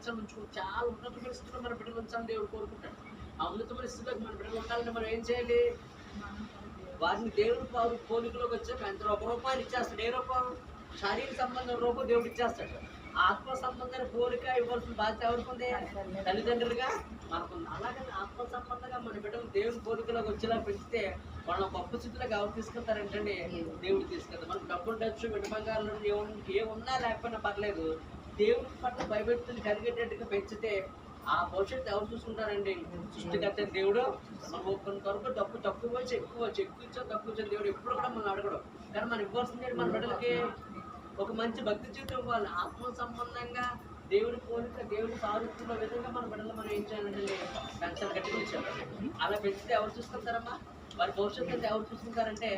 Financial ఉంచుకో, చాలా ఉన్నత పరిస్థితుల్లో మన బిడ్డలు ఉంచాలని దేవుడు కోరుకుంటాడు. ఆ ఉన్నత పరిస్థితుల్లో మన బిడ్డలు ఉండాలంటే మనం ఏం చేయాలి? వారిని దేవుడు పోలికలోకి వచ్చాక ఎంత ఒక రూపాయలు ఇచ్చేస్తాడు. ఏ రూపం? శారీరక సంబంధం రూపం దేవుడు ఇచ్చేస్తాడు. ఆత్మ సంబంధమైన పోలిక ఇవ్వాల్సిన బాధ్యత ఎవరికి ఉంది? తల్లిదండ్రులుగా మనకుంది. అలాగే ఆత్మ సంబంధంగా మన బిడ్డలు దేవుని పోలికలోకి వచ్చేలా పెంచితే వాళ్ళని గొప్ప స్థితిలోకి ఎవరు తీసుకెళ్తారంటే దేవుడు తీసుకెళ్తారు. మనం డబ్బు ఉండొచ్చు, వెండి బంగారంలో ఏమున్నా లేకపోయినా పర్లేదు, దేవుడి పట్ల భయభక్తులు కలిగేటట్టుగా పెంచితే ఆ భవిష్యత్తు ఎవరు చూసుకుంటారండి? సృష్టికర్త దేవుడు. మనం కొంతవరకు డబ్బు తక్కువ వచ్చి ఎక్కువ ఇచ్చో తక్కువ వచ్చే దేవుడు ఎప్పుడు కూడా మనం అడగడం. కానీ మనం ఇవ్వాల్సింది మన బిడ్డలకి ఒక మంచి భక్తి జీవితం ఇవ్వాలి. ఆత్మ సంబంధంగా దేవుడి పోలిక, దేవుడి సారూప్యంలో విధంగా మన బిడ్డలు మనం ఏం చేయాలంటే పెంచాలి, గట్టిగా ఇచ్చారు. అలా పెంచితే ఎవరు చూసుకుంటారమ్మా? వారి భవిష్యత్తు అయితే ఎవరు చూసుకుంటారంటే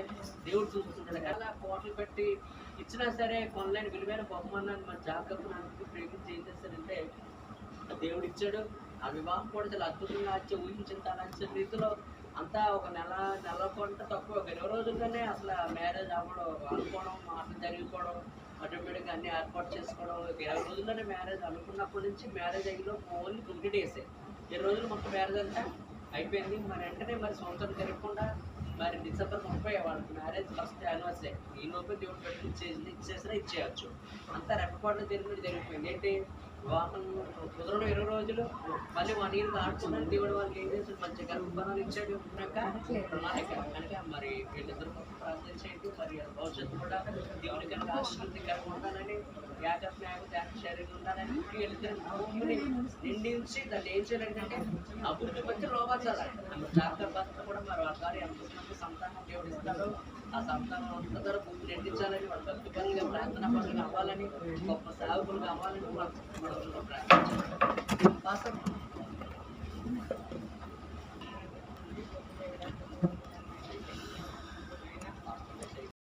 దేవుడు చూసుకుంటాడు. అలా కోటలు పెట్టి ఇచ్చినా సరే కొనలేని విలువైన బహుమానాన్ని మన జాగ్రత్త నాకు ప్రేమించి ఏం చేస్తారంటే దేవుడు ఇచ్చాడు. ఆ వివాహం కూడా చాలా అద్భుతంగా వచ్చి ఊహించిన రీతిలో అంతా ఒక నెల కొంట తక్కువ 20 రోజుల్లోనే అసలు మ్యారేజ్ అవ్వడం, అనుకోవడం, మాటలు జరిగిపోవడం, ఆటోమేటిక్గా అన్ని ఏర్పాటు చేసుకోవడం. 20 రోజుల్లోనే మ్యారేజ్ అనుకున్నప్పటి నుంచి మ్యారేజ్ అయ్యిలో ఓన్లీ 20 డేసే. 20 రోజులు మొత్తం మ్యారేజ్ అంతా అయిపోయింది. మరి వెంటనే మరి సంవత్సరం జరగకుండా మరి డిసెంబర్ 30 వాళ్ళకి మ్యారేజ్ ఫస్ట్ యానివర్సరీ. ఈ లోపే దేవుడు పెట్టి ఇచ్చేసినా ఇచ్చేయచ్చు. అంతా రెప్పపాటులో జరిగిపోయింది. ఏంటి? వివాహం కుదరడం 20 రోజులు, మళ్ళీ 1 year ఆడుకున్నాను. దేవుడు వాళ్ళకి ఏం చేశాడు? మంచి గర్భఫలాలు ఇచ్చాడు. కనుక మరి వీళ్ళిద్దరు ప్రార్థన చేయండి. మరి భవిష్యత్తు కూడా దేవుని కనుక ఆశీర్వదికరంగా ఉండాలని, శరీరం ఉండాలని, వీళ్ళిద్దరు భూమిని నిండించి దాన్ని ఏం చేయాలంటే అభివృద్ధి మధ్య లోపించాలంటే జాగ్రత్త భర్త కూడా మరి వారి వారి అనుకున్నప్పుడు సంతానం దేవుడు ఇస్తాడు. ఆ సంతానం అంత ధర భూమి నిండించాలని, వాళ్ళ భక్తి పనులుగా ప్రార్థన పనులు అవ్వాలని, గొప్ప సేవకులుగా అవ్వాలని మనం ప్రార్థించాలి.